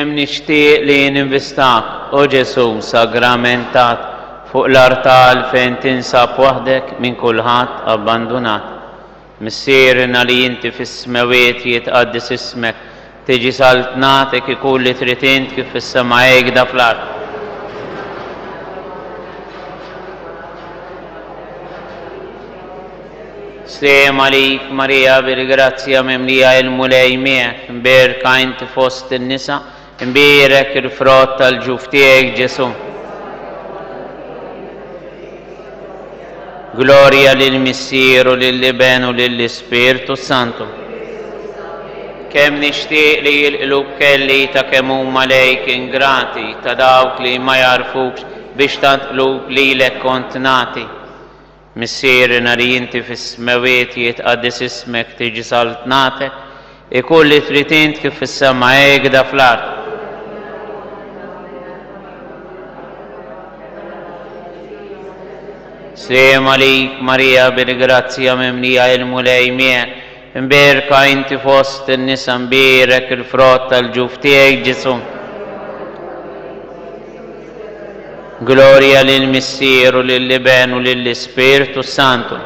Kemm nixtieq li ninvistak, o Ġesu sagramentat, fuq l-artal fejn tinsab waħdek minn kulħadd abbandunat. Missierna li inti fis-smawiet jitqaddis ismek, tiġi saltnatek ikun li trid int kif fis-sema għajgda fl-art. Slem għalik Marija bil-grazzja memlija il-mulej miegħek, imberka inti fost in-nisa, imbierek il-frott tal-ġuf tiegħek Ġesu. Gloria lill-Missieru, lill-Iben u lill-Ispirtu Santu. Kemm nixtieq li l-qlub kelli ta' kemm huma lejk ingrati ta' dawk li ma jarfukx biex taqlub lilek kont nagħti. Missierna li inti fis-smawiet jitqaddis ismek tiġi saltnatek, ikun li trid int kif fis-sema għajgda fl-art. Slem għalik Marija bil-grazzja memlija il-mulej miegħek, imberka inti fost in-nisa, imbierek il-frott tal-ġuf tiegħek Ġesu. Gloria lill-Missieru, lill-Iben u lill-Ispirtu Santu.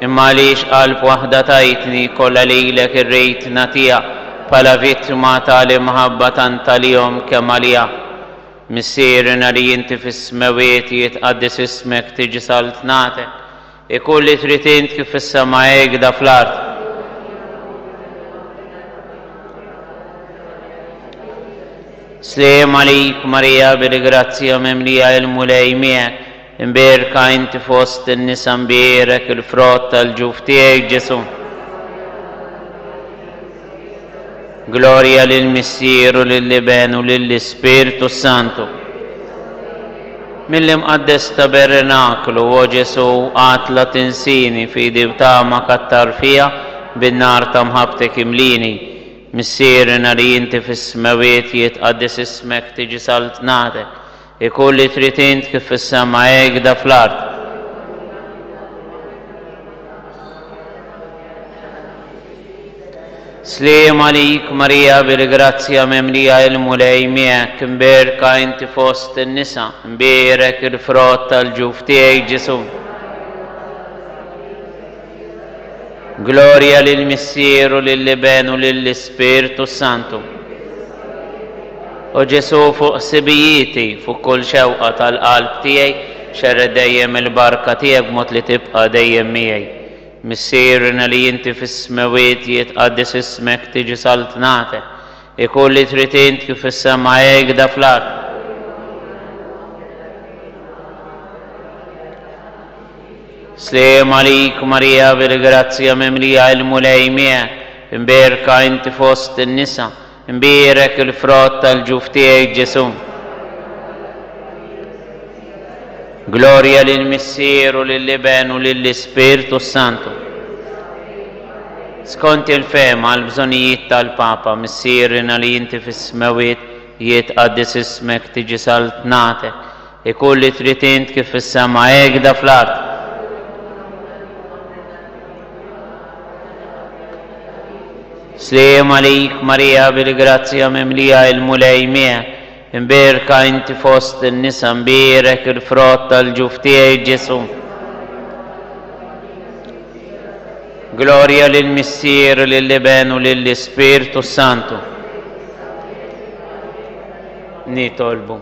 Imma għaliex qalb waħda tajtni kollha lilek ir-rejtna tiegħek bħala vittma tal-imħabba tant għalihom kemm għaliha. Missierna li inti fis-smawiet jitqaddis ismek tiġi saltnatek, ikun li trid int kif fis-sema għajgda fl-art. Slem għalik Marija bil-grazzja memlija il-mulej miegħek, imberka inti fost in-nisa, imbierek il-frott tal-ġuf tiegħek Ġesu. Gloria lill-Missieru, lill-Iben u lill-Ispirtu Santu. Mill-imqaddes tabernaklu o Ġesu għatla tinsini fi dibta ma kattar fija bin-nar ta' mħabtek imlini. Missierna li inti fis-smawiet jitqaddis ismek tiġi saltnatek, ikun li trid int kif fis-sema għajgda fl-art. Slem għalik Marija bil-grazzja memlija il-mulej miegħek, imberka inti fost in-nisa, imbierek il-frott tal-ġuf tiegħek Ġesu. Gloria lill-Missieru, lill-Iben u lill-Ispirtu Santu. O Ġesu fuq sibijieti, fuq kull xewqa tal-qalb tiegħi, xerred dejjem il-barka tiegħek b'mod li tibqa' dejjem miegħi. Missierna li inti fis-smawiet jitqaddis ismek tiġi saltnatek, ikun li trid int kif fis-sema għajgda fl-art. Slem għalik Marija bil-grazzja memlija il-mulej miegħek, imberka inti fost in-nisa, imbierek il-frott tal-ġuf tiegħek Ġesu. Gloria lill-Missieru, lill-Iben u lill-Ispirtu Santu. Skont il-fema għal-bżonijiet tal-Papa, missierna li inti fis-smawiet jitqaddis ismek tiġi saltnatek, ikun li trid int kif fis-sema għajgda fl-art. Slem għalik Marija bil-grazzja memlija il-mulej miegħek, imberka inti fost in-nisa, imbierek il-frott tal-ġuf tiegħek Ġesu. Gloria lill-Missieru, lill-Iben u lill-Ispirtu Santu. Nitolbu.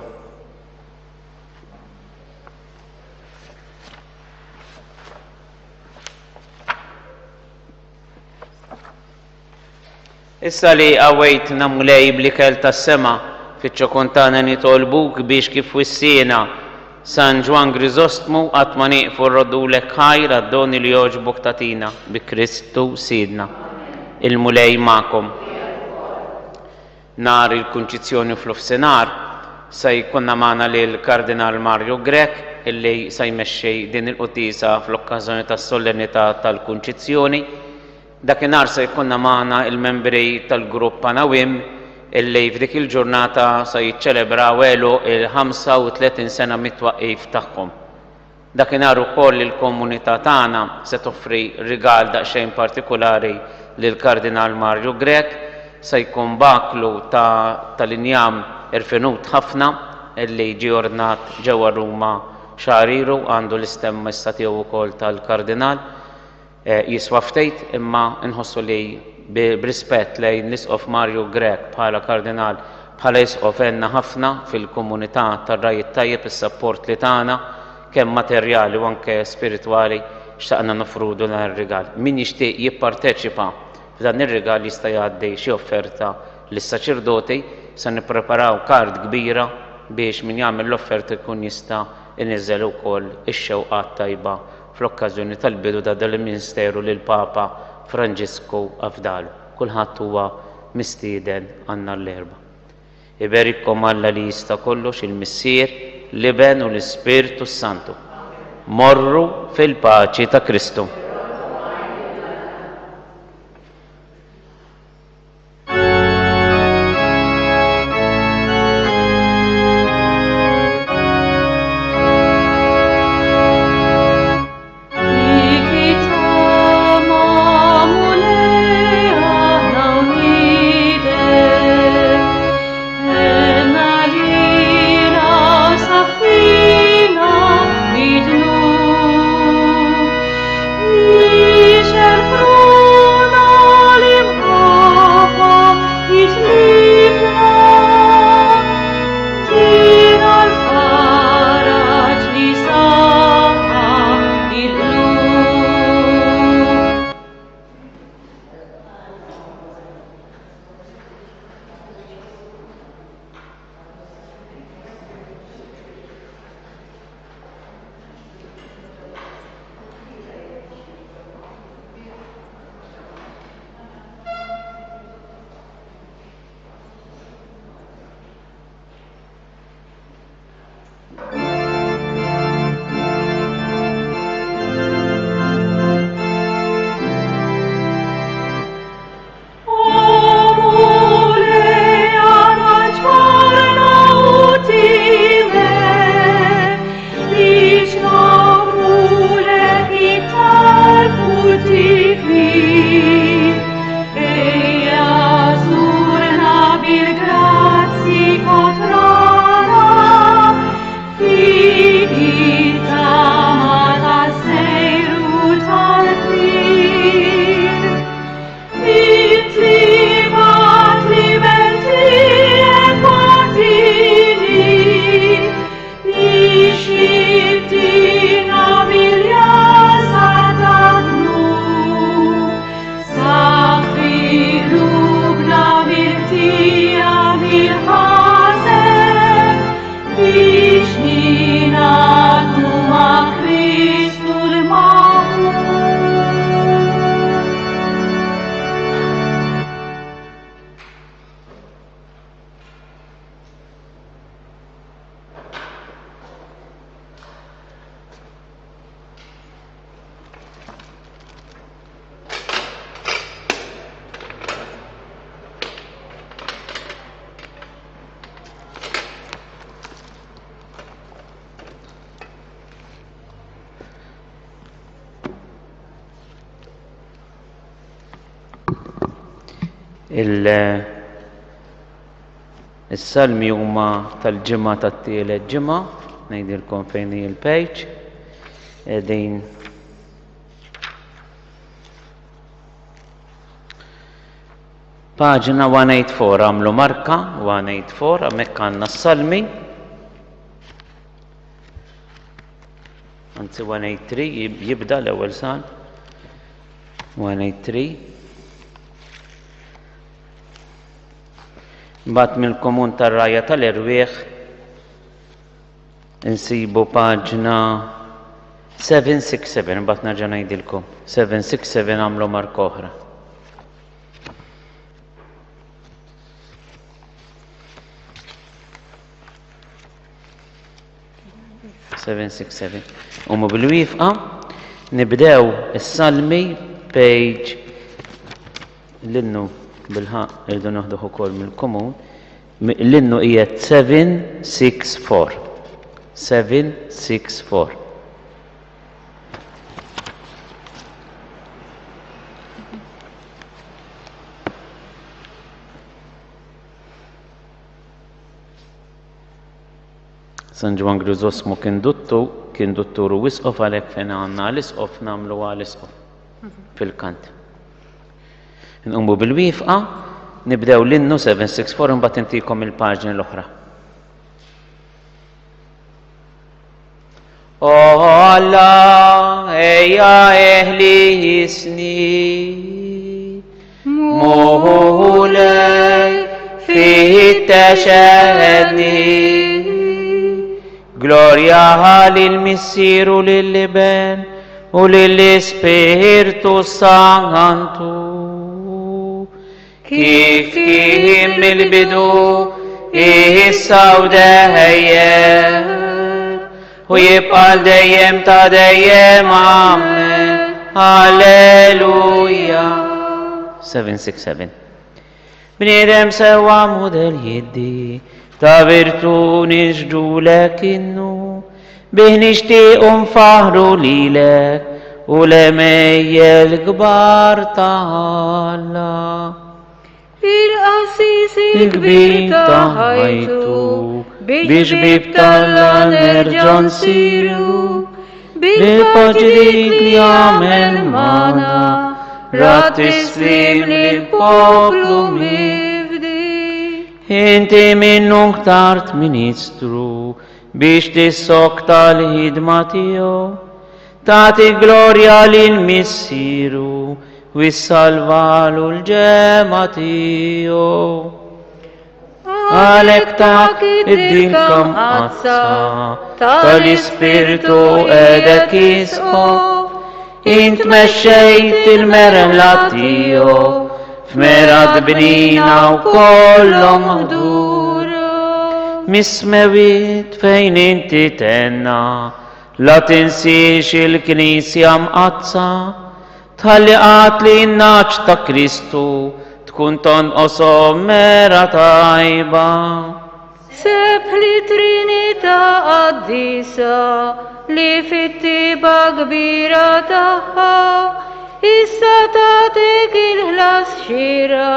Issa li għawejtna mulej bl-ikel tas-sema, fiċ-ċokontana nitolbuk biex kif wissina San Ġwan Grizostmu qatt ma nieqfu rrodulek ħajr għad-doni li jogħġbok tatina bi Kristu Sidna. Il-mulej magħkom. Nhar il-kunċizzjoni fl-ofsenar se jkunna magħna lil Kardinal Mario Grech illi se jmexxi din il-qudisa fl-okkażjoni tas-solennità tal-kunċizzjoni. Dakinhar se jkunna magħna il-membri tal-grupp Anawim illi f'dik il-ġurnata se jiċċelebraw elu il-35 sena mit-twaqqif tagħhom. Dakinhar ukoll il-komunità tagħna se toffri rigal daqsxejn partikulari lil Kardinal Mario Grech se jkun baklu tal-injam irfinut ħafna illi ġie ordnat ġewwa Ruma xariru għandu l-istemma issa tiegħu wkoll tal-Kardinal. Jiswa ftit imma nħossu li b'rispett lejn l-Isqof Mario Grech bħala Kardinal bħala Isqof għenna ħafna fil-komunità tar-Rajiet Tajjeb is-sapport li tagħna kemm materjali u anke spiritwali xtaqna nofrudu dan ir-rigal. Min jixtieq jipparteċipa f'dan ir-rigal jista' jgħaddi xi offerta lis-saċerdoti se nippreparaw kard kbira biex min jagħmel l-offerta jkun jista' iniżżel ukoll ix-xewqat tajba fl-okkażjoni tal-bidu ta' dal-Ministeru lil Papa Franġisku Afdalu. Kulħadd huwa mistieden għandna l-erba'. Iberikom Alla li jista' kollox il-Missier, l-Iben u l-Ispirtu Santu. Morru fil-paċi ta' Kristu. Is-salmi huma tal-ġimgħa tat-tielet ġimgħa, ngħidilkom fejn hi l-page. Qegħdin paġina 184 għamlu marka 184 hemmhekk għandna s-salmi. Anzi 183 jibda l-ewwel salm. 183. Mbagħad mill-Komun tar-Rajja tal-Irwieħ insibu paġna 767, mbagħad nerġa' ngħidilkom. 767 għamlu marka oħra. Umu bil-wifqa nibdew is-salmi page l-innu bil-ħaq irdu naħduh ukoll mill-Komun. L-innu qiegħed 764. 764. San Ġwan Griżosmu kien dottur u wisqof għalhekk fejn għandna l-isqof nagħmlu għal-isqof fil-kant. Nqumu bil-wifqa, nibdew l-innu 764 imbagħad intikom il-paġni l-oħra. O Allah, ejja eħli jisni, mulej fi taxahedni, gloria lil-Missieru lil-Liben u lill-Ispirtu Santu, kif kien mill-bidu issa u dejjem u jibqa' dejjem ta' dejjem, amen, halleluja. 767. Bniedem sewwa mudell jiddi ta' virtu niġġulek innu, bih nixtieq nfaħru lilek u l-emejjel kbar ta' Alla. Il-qasis il-kbir ta' ħajtu biex bib tal-la nerġa' nsiru, bil-paġdik li għamel mana rat tislim lill-poplu mifdi. Inti minnu ktart Ministru biex tissok tal-ħidma tiegħu, tagħti glorja lill-Missieru u salvalu l-ġema tiegħu. Għalek ta' id-din kam għazza tal-Ispirtu edek jisqof, int mexxejt il-meremla tiegħu f'merad bnina u kollhom maħdura. Mismewit fejn inti tenna la tinsiex il-Knisja mqazza, tħalli qatli n-naċ ta' Kristu tkun tonqoshom mera tajba. Seb li Trinità qaddisa li fit-tiba kbira tagħha issa tagħtik il-ħlas xira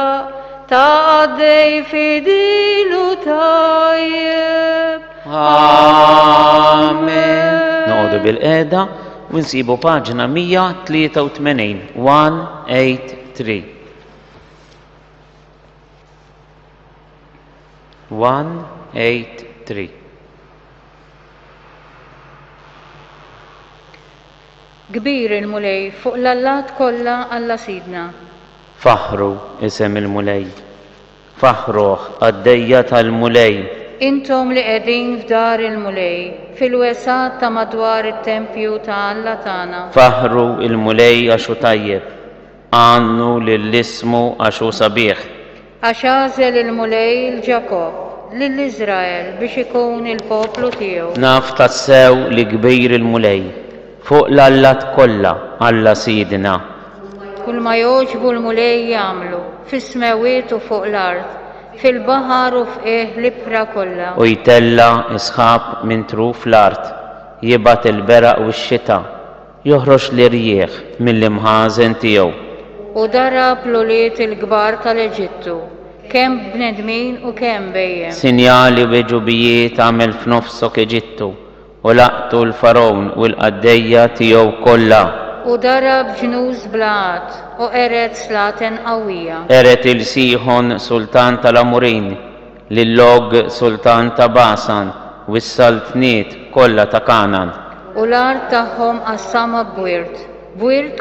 ta' għaddej fidilu tajjeb. Amen. Noqogħdu bil-qiegħda u nsibu paġna 183, 183. 183. Kbir il-mulej fuq l-allat kollha Alla sidna. Faħru isem il-mulej, faħruh għaddejja tal-mulej. Intom li qegħdin f'dar il-mulej, fil-wesat ta' madwar it-tempju ta' Alla tagħna. Faħru il-mulej għaxu tajjeb, għannu lill-ismu għaxu sabiħ. Għax għażel il-mulej l-Ġakob lill-Iżrael biex ikun il-poplu tiegħu. Naf tassew li kbir il-mulej fuq l-allat kollha Alla sidna. Kull ma jogħġbu l-mulej jagħmlu fis-smewiet u fuq l-art, fil-baħar u f'qih l-ibra kollha. U jtella isħab minn truf l-art, jibat il-beraq u x-xita, joħroġ l-irjieħ mill-imħażen tiegħu. U darab l-uliet il-kbar tal-Eġittu, kemm bnedmin u kemm bejjem. Sinjali u ġubijiet għamel f'nofsok Eġittu u laqtu l-farawn u l-qaddejja tiegħu kollha. U darab ġnuż blat u eret slaten qawwija. Eret il-Sihon sultan tal-Amurin, lill-Og sultan ta' Basan u s-saltniet kollha ta' Kanan. U l-art tagħhom qassama b'wirt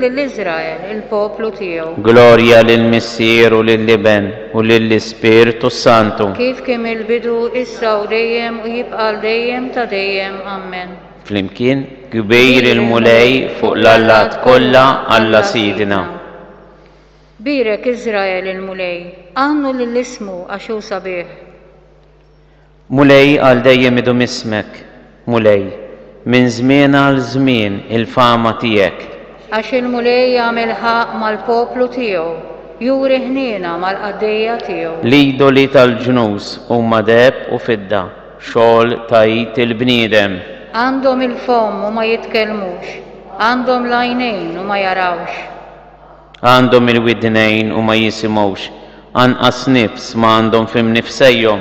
lill-Iżrael, il-poplu tiegħu. Glorja lill-Missieru lill-Liben u lill-Ispirtu Santu. Kif kien il-bidu issa u dejjem u jibqa' dejjem ta' dejjem, amen. Flimkien kbir il-mulej fuq l-allat kollha Alla sidna. Birek Iżrael il-mulej, għannu lill-ismu għaxu sabiħ. Mulej għal dejjem idum ismek, mulej, minn żmien għal żmien il-fama tiegħek. Għax il-mulej jagħmel ħaq mal-poplu tiegħu, juri ħniena mal-qaddejja tiegħu. Lidu li tal-ġnus huma deheb u fidda, xogħol tajt il-bniedem. Għandhom il-fom u ma jitkellmux, għandhom l-għajnejn u ma jarawx. Għandhom il-widnejn u ma jisimgħux, anqas nifs ma għandhom fim nifsejhom.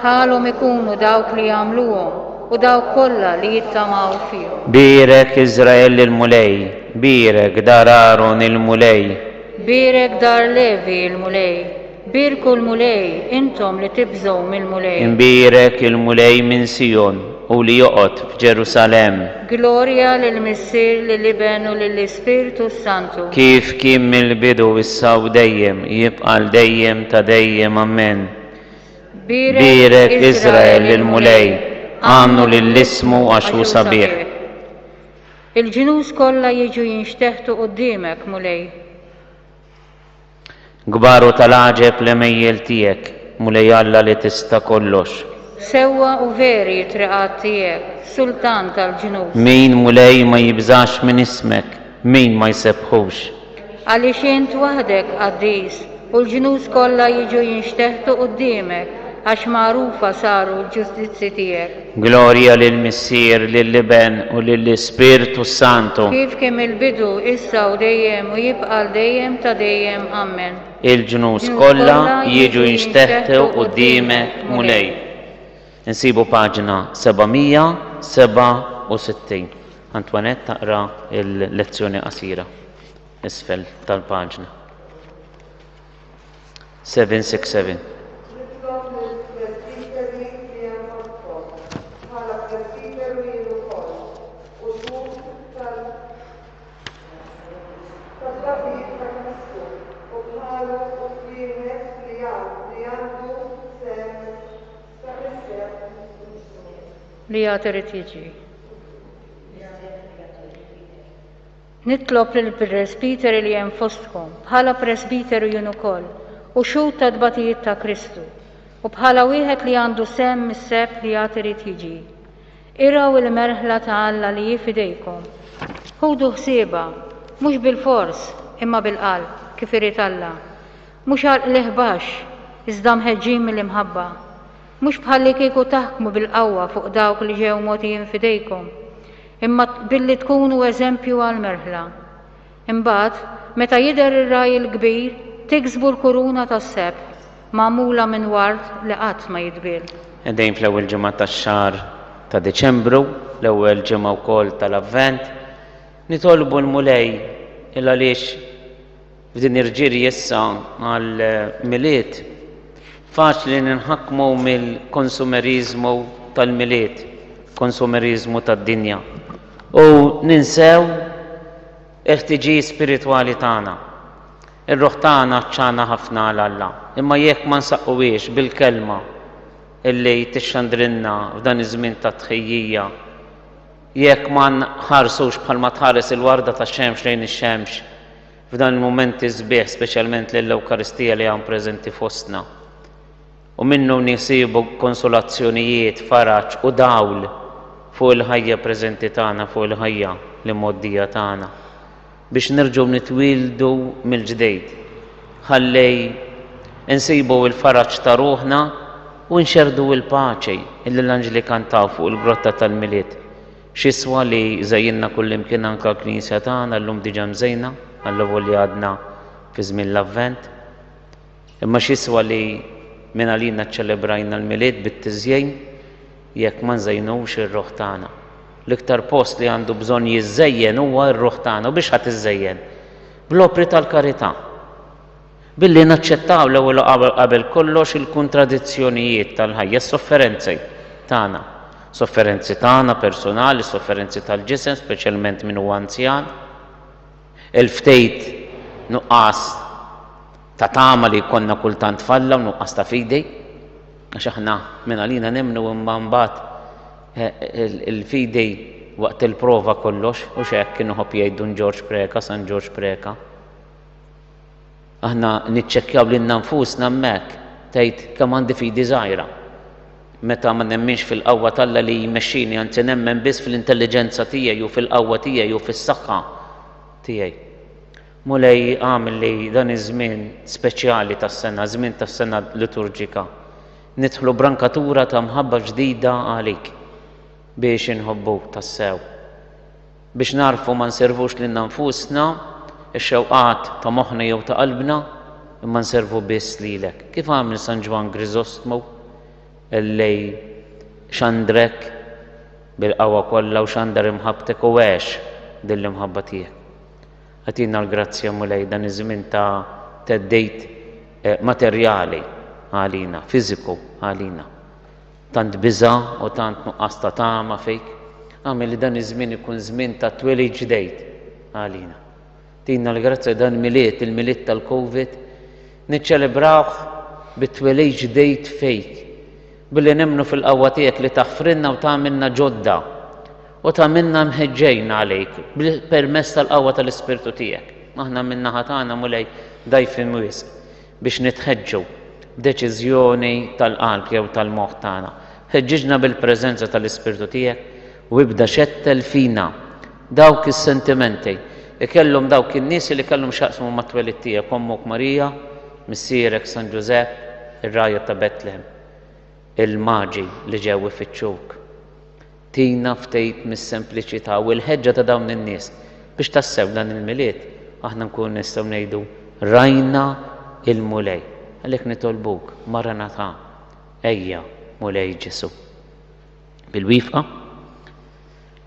Ħalhom ikunu dawk li jagħmluhom u daw kollha li jittamaw fihom. بيرك إسرائيل الملي، بيرك دار آرون الملي، بيرك دار ليفي الملي، بيركوا الملي انتم اللي تبزوا من الملي. بيرك الملي من سيون وليقعد في جيروسالم. جلوريا للمسير للابن وللسبيرتو سانتو. كيف كيم من البدو والساو ديم يبقى الديم تديم أمين. بيرك إسرائيل الملي، آمنوا للاسم وعشو صبيح. الجنوس كلها يجوا ينشتهتوا قدامك مولاي. قبارو تلاعجب لميلتيك مولاي الله لتستكلش. سوا وفيري ترقاتيك سلطان الجنوس. مين مولاي ما يبزاش من اسمك، مين ما يسبخوش. علشان انت وحدك قديس والجنوس كلها يجوا ينشتهتوا قدامك عش معروفة صاروا جثتك. جلوريا للمسير للبن وللسبيرتو سانتو. كيف كم البدو إسا وديم ويبقى ديم تديم أمين. الجنوس كلها يجوا يشتهتوا قدامك مولاي. نسيبوا باجنا 767. أنطوانيت تقرأ الليتسيوني قصيرة اسفل الباجنا 767. ليا تريد يجي. نطلب للبرسبيتر اللي ينفسكم بحالا برسبيتر يونوكول وشو تدبطيت تا كريستو وبحالا ويهك اللي عنده سام الساب ليا تريد يجي. إراو المرحلة تعالى اللي يفديكم هودو حسيبة مش بالفورس إما بالقلب كيف يريد الله، مش الإهباش إزدام هجيم اللي مهبة، مش بحالي كيكو تحكموا بالقوة فوق داوك اللي جاو موتين فديكم، إما باللي تكونوا وزنبيوا المرحلة. إمبات متى يدر الراي الكبير تكسبوا الكورونا السبت معمولة من ورد لقات ما يدبيل. دايم في الأول جمعة الشهر تا ديسمبرو الأول جمعة وكل تالافنت نطالبوا المولاي إلا ليش بدي نرجع يسا على الميلاد فاشل نحكموا من الكونسوميريزمو تالميلاد كونسوميريزمو تالدنيا وننساو ارتجي سبيريتوالي تانا الروح تانا تشانا هفنا على الله. إما يك ما نسقويش بالكلمة اللي تشندرنا فدان الزمن تضحية، يك ما نحارسوش بحال ما تحارس الوردة الشمس لين الشمس فدان المومنت سبيح سبيشالمنت للأوكارستية اللي عم بريزنتي فوسنا، ومنه نصيبوا كونسولاتيونيات فرج وداول فوق الهيا بريزنتي تانا فوق الهيا المودية تانا باش نرجو نتويلدوا من الجديد. خلي نسيبوا الفرج تروحنا ونشردوا الباچي اللي الانجلي كان طافوا الجروتا تالميلاد. شي سوا لي زينا كل يمكن انكا كنيسة تانا اللوم ديجا مزينة اللي وليادنا في زمن لافنت، اما شي سوا لي من علينا تشلبراينا الميلاد بالتزيين ياك ما نزينوش الروح تاعنا. الاكتر بوست اللي عنده بزون يزين هو الروح تاعنا. وباش حتزين؟ بلوبري الكاريتا باللي نتشتاو الاول قبل كلش الكونتراديزيونيات تالهيا السوفرنسي تاعنا، سوفرنسي تاعنا بيرسونالي، سوفرنسي تالجسم سبيشالمنت من هو انسيان، الفتيت نقاص تتعامل يكوننا كل تان تفلى ونقص تفيدي عشان احنا من علينا نمنو ومبات الفيدي وقت البروفا كلش وش يكنو هوب يدون جورج بريكا سان جورج بريكا احنا نتشكاو لنا نفوسنا ماك تايت كمان دي في ديزايرا متى ما نمنش في القوة طلع اللي يمشيني انت نمن بس في الانتليجنسا تياي وفي القوة تياي وفي الصحة تياي. مولاي عامل لي دان زمين سبيشالي تالسنة زمين تالسنة ليتورجيكا ندخلوا برانكاتورة تا محبة جديدة عليك باش نحبوك تالساو باش نعرفوا ما نسيرفوش لنا نفوسنا الشوقات تا مخنا وتا قلبنا اما نسيرفوا بس ليلك. كيف عامل سان جوان غريزوستمو اللي شندرك bil-qawwa kollha u x'għandha imħabbtek u għex din l-imħabba tiegħek. Għatina l-grazzja mulej dan iż-żmien ta' teddejt materjali għalina, fiżiku għalina. Tant biża u tant nuqqas ta' tama fejk. Għamel li dan iż-żmien ikun żmien ta' twelid ġdejt għalina. Tina l-grazzja dan miliet, il-miliet tal-Covid, niċċelebrawh bit-twelid ġdejt fejk. Billi nemmnu fil-qawwa tiegħek li taħfrinna u tagħmilna ġodda u tagħmilna mħeġġejn għalejk permezz tal-qawwa tal-Ispirtu tiegħek. Aħna minna ħatana mulej dajfin wisq biex nitħeġġu b'deċiżjoni tal-qalb jew tal-moħħ tagħna. Ħeġġiġna bil-preżenza tal-Ispirtu tiegħek u ibda xettel fina dawk is-sentimenti ikellhom dawk in-nies li kellhom xaqsmu mat-twelid tiegħek, ommok Marija, missierek San Ġusepp, ir-Raja ta' Betlehem, il-maġi li ġew ifittxuk. Tina ftejt mis-sempliċità u l-ħeġġa ta' dawn in-nies biex tassew dan il-miliet aħna nkun nistgħu ngħidu rajna il-mulej. Għalhekk nitolbuk Maranatha, ejja mulej Ġesu. Bil-wifqa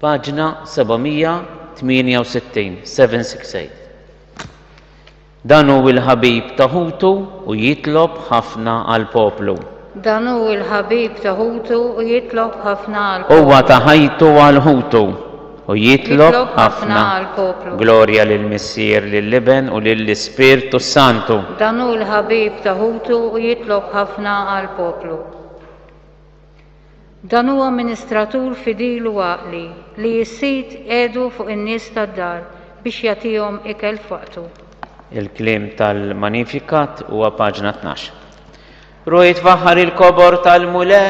paġna 768, 768. Dan hu l-ħabib ta' Ħutu u jitlob ħafna għall-poplu. Dan hu l-ħabib ta' Ħutu u jitlob ħafna għall-poplu. Huwa ta' ħajtu għall-Ħutu u jitlob ħafna għall-poplu. Glorja lill-Missier, lill-Liben u lill-Ispirtu Santu. Dan hu l-ħabib ta' Ħutu u jitlob ħafna għall-poplu. Dan huwa amministratur fidil u għaqli li jissit qiegħdu fuq in-nies tad-dar biex jagħtihom ikel f'waqtu. Il-kliem tal-Magnificat huwa paġna 12. Rujt faħħar il-kobor tal-mulej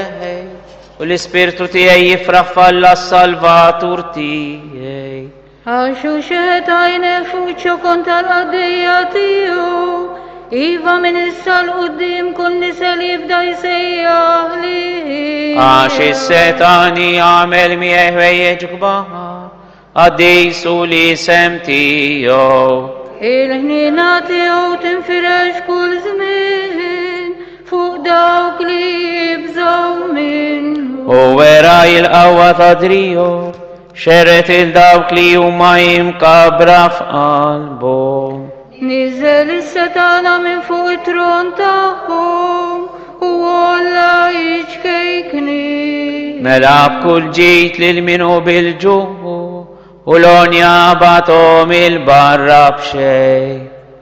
u l-Ispirtu tiegħi jifraħ falla s-Salvatur tiegħi. Għaxu xetajnek fuq ċokon tal-qaddejja tiegħu, iva minn issa l-qudiem kull nisel jibda jsejjaħ li. Għax is-setani għamel miegħu ħwejjeġ kbar, għaddejsu l-isem tiegħu. Il-ħnina tiegħu tinfirex kull żmien fuq dawk li jibżgħu minnu. U wera il-qawwa ta' driju xeret il-dawk li huma jimkabra f'qalbhom. Niżel is-setana minn fuq it-tron tagħhom u olla jiġkejkni. Mela b'kull ġid lil minu bil-ġuħu u l-onja batom il-barra b'xejn.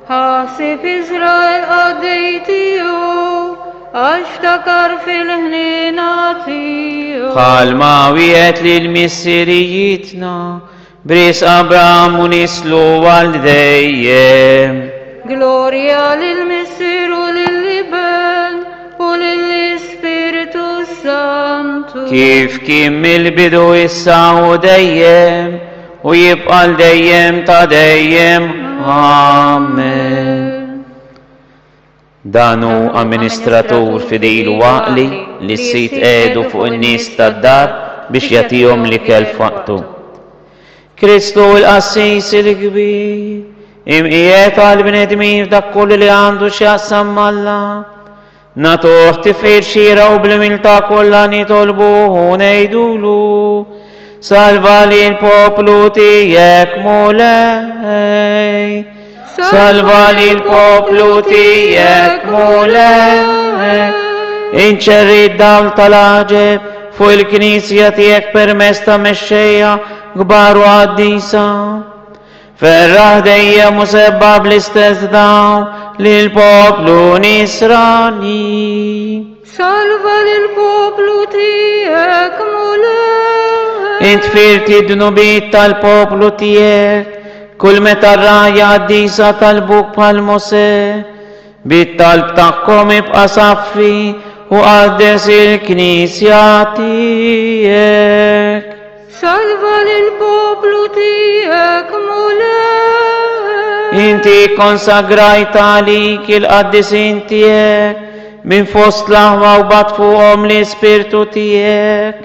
Ħasib Iżrael għaddej tiegħu għax ftakar fil-ħnina tiegħu. Ħalma wieħed lill-missirijietna bris Abraham u nislu għal dejjem. Glorja lill-Missier u lill-Liben u lill-Ispiritu Santu. Kif kien mill-bidu issa u dejjem u jibqa' dejjem ta' dejjem. Amen. Danu amministratur fidil u għaqli li s-sit qiegħdu fuq in-nies tad-dar biex jagħtihom l-ikel f'waqtu. Kristu l-qassis il-kbir, imqiegħed għall-bnedmin f'dak kull li għandu x'jaqsam mal-Alla. Natuh tifgħir xira u bl-umiltà kollha nitolbuh u ngħidulu salva lill-poplu tiegħek mulej. Salva lill-poplu tiegħek mulej. Inċerri d-dawl tal-aġeb fuq il-Knisja tiegħek permezz ta' mexxejja kbar u għaddisa. Ferraħ dejjem u sebba bl-istess dawn lill-poplu Nisrani. Salva lill-poplu tiegħek mulej. Intfirti d-dnubiet tal-poplu tiegħek kull meta rajja għaddisa tal-buk bħal Mosè, bit-talb tagħhom ibqa' saffi u qaddes il-Knisja tiegħek. Salva lill-poplu tiegħek mulej. Inti konsagrajt għalik il-qaddisin tiegħek minn fost l-aħwa u bat fuqhom l-Ispirtu tiegħek.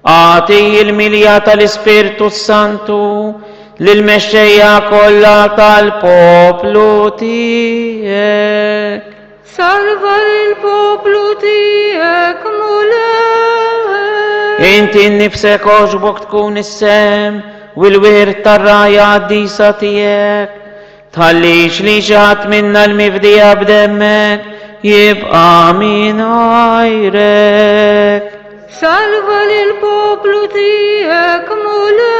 Għati il-milja tal-Ispirtu Santu lill-mexxejja kollha tal-poplu tiegħek. Salva lill-poplu tiegħek mulej. انت نفسك عجبك تكون السام والورد الراية الديسة تياك تخليش لي جات منا المفدية بدمك يبقى من غيرك. Salva lil poplu tijek mulek.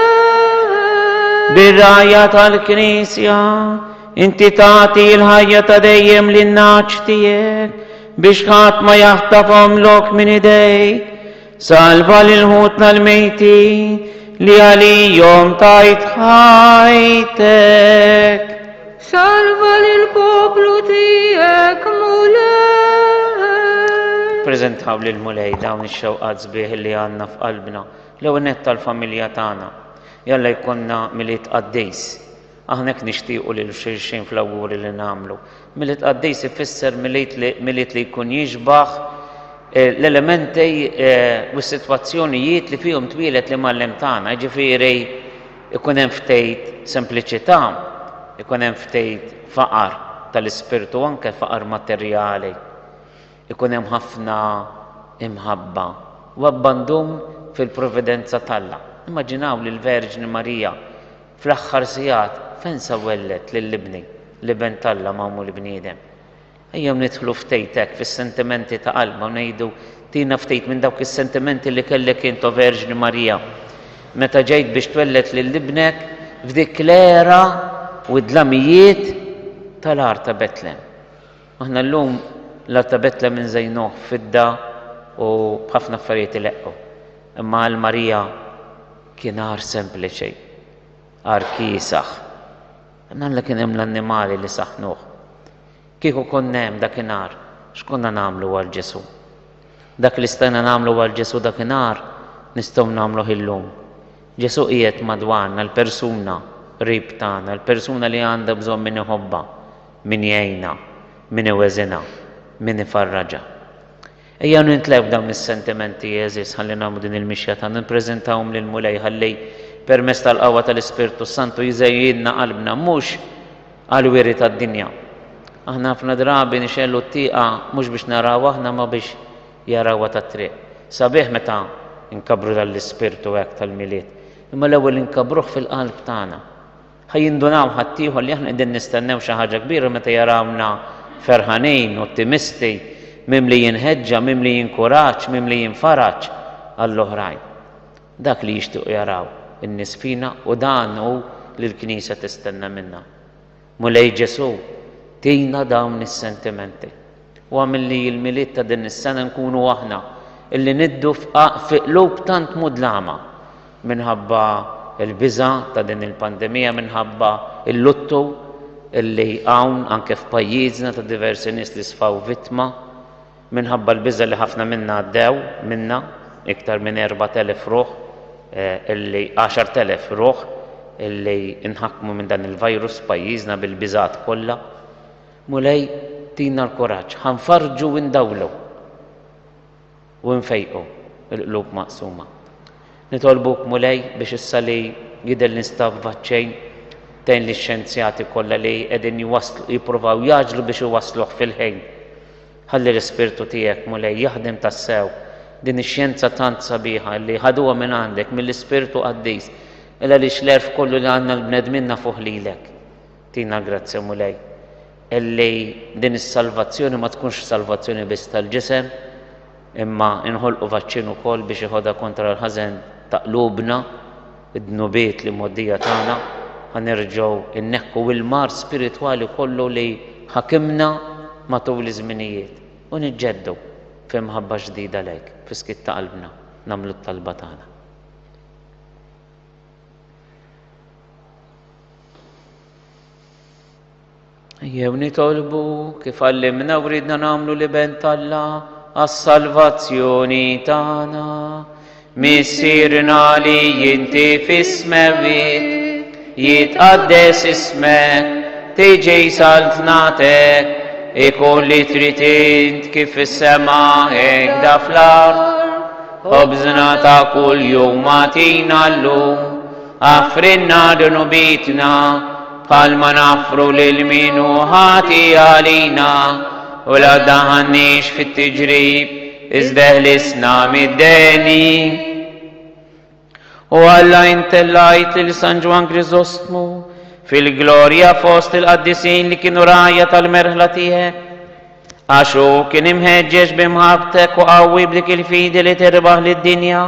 بالراية الكنيسيا انت تعطي الهية تديم للناس تياك بيش ما يخطفهم لك من ايديك. سالفة للهوتنا الميتين ليالي يوم طايت خايتك. Salva lil poplu tijek mulek. برزنتاو للمولاي داون الشوقات زبيه اللي عنا في قلبنا لو نتا الفاميليا تاعنا يلا يكوننا مليت قديس. اهنك نشتيقوا للشيشين في الاول اللي نعمله مليت قديس يفسر مليت ليكون يشبخ الالمنتي والسيتواسيونيات اللي فيهم تويلت لمعلم تاعنا. جفيري يكون انفتيت سمبليتشيتام يكون انفتيت فقر تالسبيرتو وانك فقر ماتريالي يكون مهفنا مهبة وابندوم في البروفيدنزا تالا. اماجيناو للفيرجن ماريا في الاخر سيات فين سولت للبني لبن تالا مامو لبنيدم. ايام ندخلوا فتيتك في السنتمنت تاع قلبه ونيدو تينا فتيت من دوك السنتمنت اللي كلك انتو فيرجن ماريا متى جيت باش تولد للبنك في ذيك ليرة ودلميات تلار تبتلم. احنا اللوم لا تبتلم من زينوه فدة وبخفنا فريت لقوا. اما الماريا كنار سمبل شيء اركي سخ انا لكن املا النمال اللي سخنوه كيكو كنا نام داك النار شكونا نعملوا والجسو داك اللي استنى نعملوا والجسو داك النار نستم نعملوا اللوم. جسو ايت مدوانا البرسونا ريبتانا البرسونا اللي عندها بزون من حبها من يعينا من وزنا من فرجة. ايام نتلاقوا داون السنتمنتي يازيس خلينا نعمل دين المشيات نبرزنتاهم للمولاي خلي permess tal-qawwa tal-Ispirtu Santu jżejjidna qalbna mhux għal wieri tad-dinja. Aħna ħafna drabi nixellu t-tieqa mhux biex naraw aħna ma biex jarawha tat-triq. Sabiħ meta nkabru dal-Ispirtu hekk tal-miliet. Imma l-ewwel inkabruh fil-qalb tagħna. Ħajindunaw ħaddieħor li aħna qegħdin nistennew xi ħaġa kbira meta jarawna ferħanin, ottimisti, mimlijin ħeġġa, mimlijin kuraġġ, mimlijin faraġġ għall-oħrajn. Dak li jixtiequ jaraw in-nies fina u dan hu li l-Knisja tistenna minna. Mulej Ġesu tina dawn is-sentimenti. U għamilli l-miliet ta' din is-sena nkunu aħna illi niddu fi qlub tant mudlama minħabba il-biża ta' din il-pandemija, minħabba il-luttu illi hawn anke f'pajjiżna ta' diversi nies li sfaw vittma, minħabba l-biża li ħafna minna għaddew minna iktar minn 4,000 ruħ illi 10,000 ruħ illi inħakmu minn dan il-virus pajjiżna bil-biżat kollha. Mulej tina l-kuraġġ, ħanfarġu u ndawlu u nfejqu l-qlub maqsuma. Nitolbuk mulej biex issa li jidher l-instaff vaċċejn tgħin lix-xjenzjati kollha li qegħdin jippruvaw jaġlu biex iwassluh fil-ħin. Ħalli l-Ispirtu tiegħek mulej jaħdem tassew din ix-xjenza tant sabiħa li ħaduha minn għandek mill-Ispirtu Qaddis illa li xlerf kollu li għandna l-bnedminna fuq lilek. Tina grazzja mulej illi din is-salvazzjoni ma tkunx salvazzjoni biss tal-ġisem imma inħolqu vaċċin ukoll biex iħodha kontra l-ħażen ta' qlubna, id-dnubiet li mgħoddija tagħna, ħanerġgħu inneħħu il-mar spiritwali kollu li ħakimna matul iż-żminijiet u niġġeddu f'imħabba ġdida lejk fis-skit ta' qalbna nagħmlu t-talba tagħna. Jew nitolbu kif għallimna u ridna nagħmlu li ben Alla għas-salvazzjoni tagħna. Missirna li jinti fis-smawiet jitqaddes ismek tiġi saltnatek ikun li trid int kif is-sema hekk da fl-ard. Ħobżna ta' kull jum atina llum affrinna dunubitna bħalma nafru lil minu ħati għalina u la daħannix fit-tiġrib iżda ħlisna mid-deni u għalla intellajt li San Ġwan Grisostmu fil-glorja fost il-qaddisin li kienu rajja tal-merħla tiegħek. Għaxu kien imħeġġeġ bimħabtek u qawwi b'dik il-fidi li tirbaħ lid-dinja.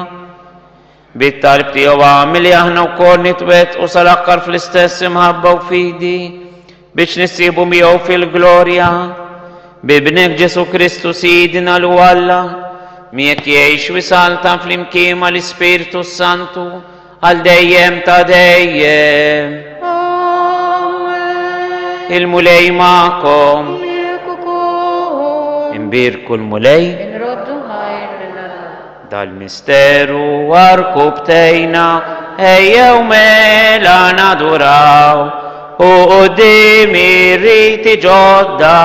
Bit-talb tiegħu għamil li aħna wkoll nitwet u sal-aħħar fl-istess imħabba u fidi biex nissibu miegħu fil-glorja. Bibnek Ġesu Kristu Sidina l Alla miegħek jgħix wisaltan fl-imkien mal-Ispirtu Santu għal dejjem ta' dejjem. Amen. Il-mulej ma'kom. Miegħek ukoll. Imbirku l-mulej Inroddu ħajr lil-Alla. dal-misteru arkubtejna ejjew mela naduraw u qudiem ir-riti ġodda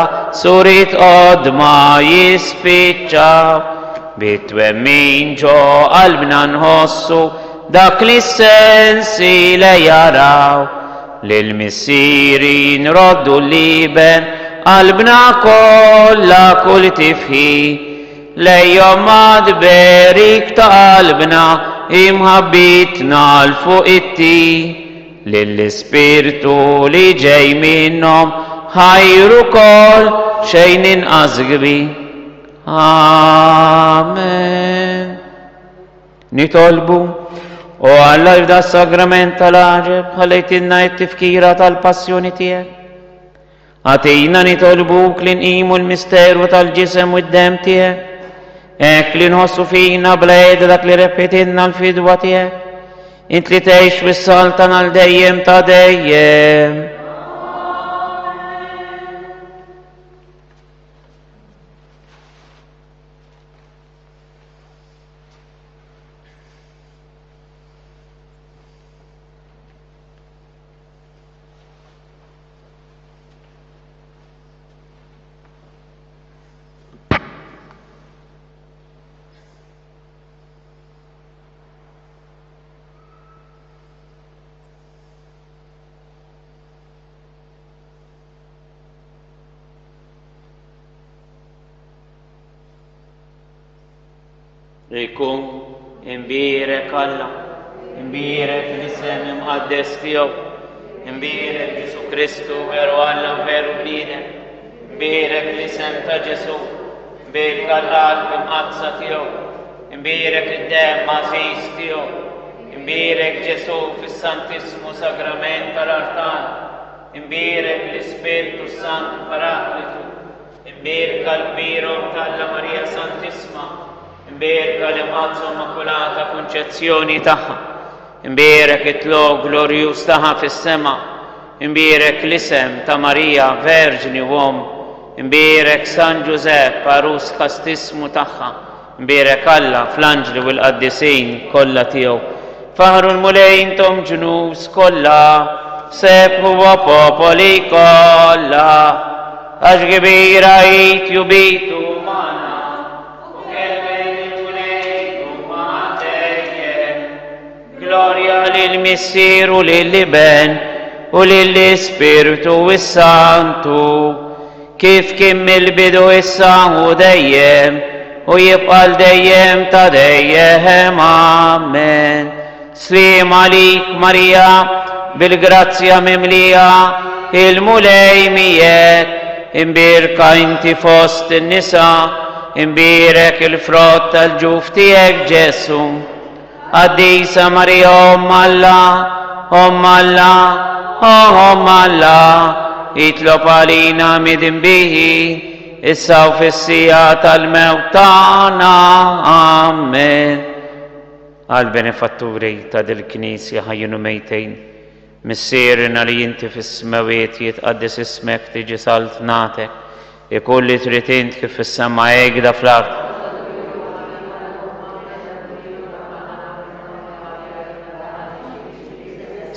surit qodma jispiċċaw. Bit-twemmin ġo qalbna nħossu dak li s-sensi le jaraw. Lil-missieri nroddu l-liben qalbna kollha kull tifħi. Lejjom madberik ta' qalbna imħabbitna l-fuq it-ti. Lill-Ispirtu li ġej minnhom ħajru kol xejn inqas kbi. Amen. Nitolbu u Alla jibda s-sagrament tal-aġeb ħallejtinna t-tifkira tal-passjoni tiegħek. Għatina nitolbuk li nqimu l-misteru tal-ġisem u d-dem tiegħek. Ek li nħossu fina bla jeda dak li repetinna l-fidwa tiegħek. Int li tgħix fis-saltan għal dejjem ta' dejjem. Rikun imbirek Alla, imbirek l-isem imqaddes tiegħu, imbirek Ġesu Kristu veru Alla u veru bniedem, imbirek l-isem ta' Ġesu, imbirek Alla imqadsa tiegħu, imbirek id-dem mażiż tiegħu, imbirek Ġesu fis-Santismu Sagrament tal-Artan, imbirek l-Ispirtu Sant Paraklitu, imbirek għall-birom tal-Alla Marija Santisma, imbirek l-Imqadsa Immakulata Konċezzjoni tagħha, imbirek it-tlog glorjuż tagħha fis-sema, imbirek l-isem ta' Marija Verġni Uom, imbirek San Ġusepp Arus Kastismu tagħha, imbirek Alla fl-anġli u l-qaddisin kollha tiegħu. Faħru l-mulej intom ġnus kollha, sebħu wa popoli kollha, għax kbira jitjubitu gloria lill-Missier u lill-Iben u lill-Ispirtu s-Santu kif kien mill-bidu issa u dejjem u jibqa' dejjem ta' dejjem. Amen. Slim għalik Marija bil-grazzja mimlija il-mulej miegħek, imbirka inti fost in-nisa, imbirek il-frott tal-ġuf tiegħek Ġesu. Qaddisa Marija Omm Alla, itlob għalina midin bihi, issa u fis-sija tal-mewt tagħna. Amen. Għal benefatturi ta' dil-Knisja ħajjinu mejtejn, missierina li inti fis-smawiet jitqaddis ismek tiġi saltnatek, ikulli trid int kif fis-sema hekk fl-ard.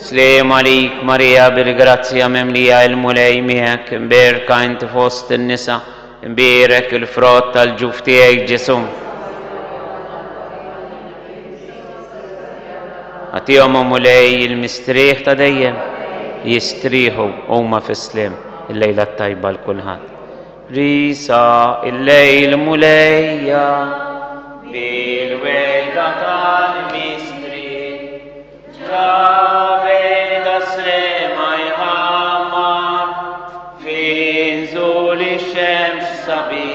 Slim għalik Marija bil-grazzja mimlija il-mulej miegħek, imbirka inti fost in-nisa, imbirek il-frott tal-ġuf tiegħek Ġesu. Għatihom mulej il-mistrieħ ta' dejjem, jistrieħu huma fis-slim il-lejla tajba l-kulħadd. Risa il-lejl mulejja bil-wejda tal-mistrieħ David aslemaj hamar, fin zuli shems sabi,